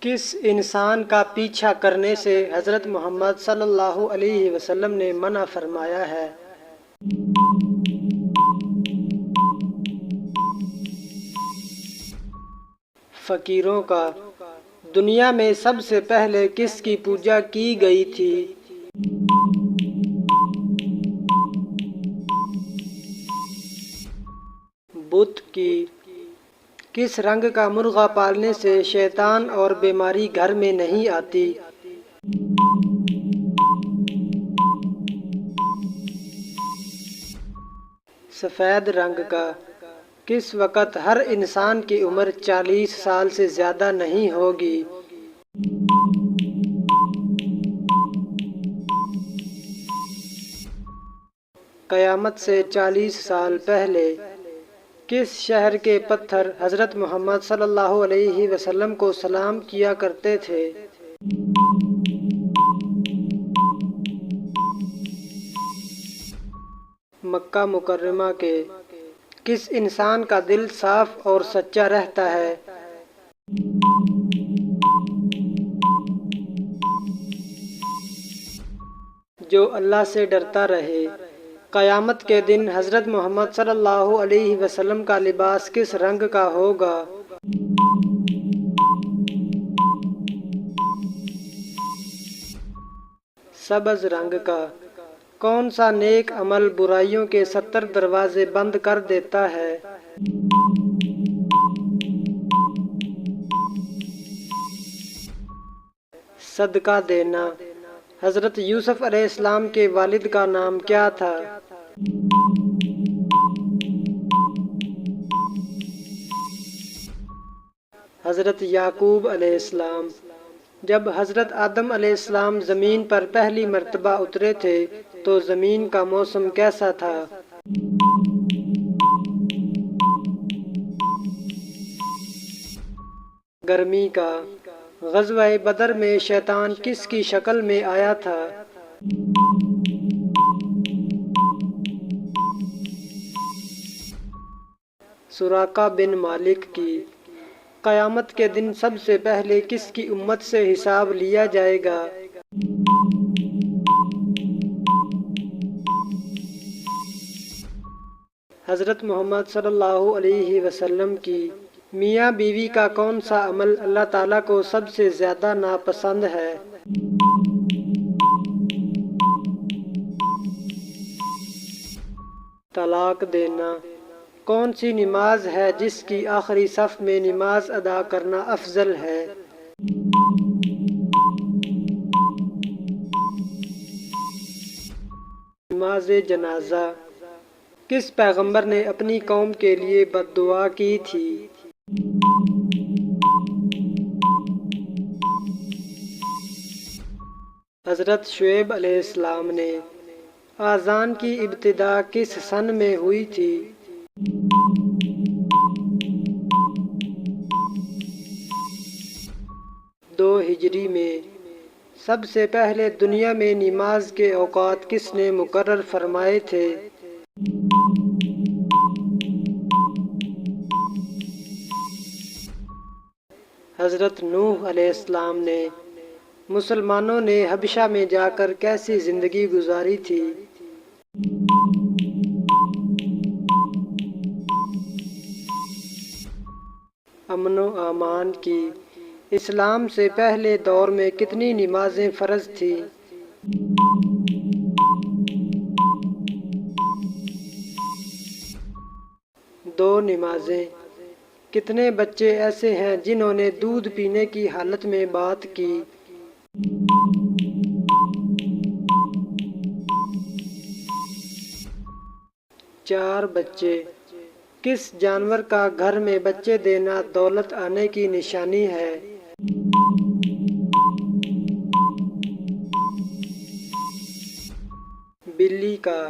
کس انسان کا پیچھا کرنے سے حضرت محمد صلی اللہ علیہ وسلم نے منع فرمایا ہے؟ فقیروں کا۔ دنیا میں سب سے پہلے کس کی پوجا کی گئی تھی؟ بت کی۔ کس رنگ کا مرغا پالنے سے شیطان اور بیماری گھر میں نہیں آتی؟ سفید رنگ کا۔ کس وقت ہر انسان کی عمر 40 سال سے زیادہ نہیں ہوگی؟ قیامت سے 40 سال پہلے۔ کس شہر کے پتھر حضرت محمد صلی اللہ علیہ وسلم کو سلام کیا کرتے تھے؟ مکہ مکرمہ کے۔ کس انسان کا دل صاف اور سچا رہتا ہے؟ جو اللہ سے ڈرتا رہے۔ قیامت کے دن حضرت محمد صلی اللہ علیہ وسلم کا لباس کس رنگ کا ہوگا؟ سبز رنگ کا۔ کون سا نیک عمل برائیوں کے 70 دروازے بند کر دیتا ہے؟ صدقہ دینا۔ حضرت یوسف علیہ السلام کے والد کا نام کیا تھا؟ حضرت یعقوب علیہ السلام۔ جب حضرت آدم علیہ السلام زمین پر پہلی مرتبہ اترے تھے تو زمین کا موسم کیسا تھا؟ گرمی کا۔ غزوہ بدر میں شیطان کس کی شکل میں آیا تھا؟ سراقہ بن مالک کی۔ قیامت کے دن سب سے پہلے کس کی امت سے حساب لیا جائے گا؟ حضرت محمد صلی اللہ علیہ وسلم کی۔ میاں بیوی کا کون سا عمل اللہ تعالیٰ کو سب سے زیادہ ناپسند ہے؟ طلاق دینا۔ کون سی نماز ہے جس کی آخری صف میں نماز ادا کرنا افضل ہے؟ نماز جنازہ۔ کس پیغمبر نے اپنی قوم کے لیے بد دعا کی تھی؟ حضرت شعیب علیہ السلام نے۔ اذان کی ابتدا کس سن میں ہوئی تھی؟ 2 ہجری میں۔ سب سے پہلے دنیا میں نماز کے اوقات کس نے مقرر فرمائے تھے؟ حضرت نوح علیہ السلام نے۔ مسلمانوں نے حبشہ میں جا کر کیسی زندگی گزاری تھی؟ امن و امان کی۔ اسلام سے پہلے دور میں کتنی نمازیں فرض تھیں؟ 2 نمازیں۔ کتنے بچے ایسے ہیں جنہوں نے دودھ پینے کی حالت میں بات کی؟ چار بچے۔ کس جانور کا گھر میں بچے دینا دولت آنے کی نشانی ہے؟ بلی کا۔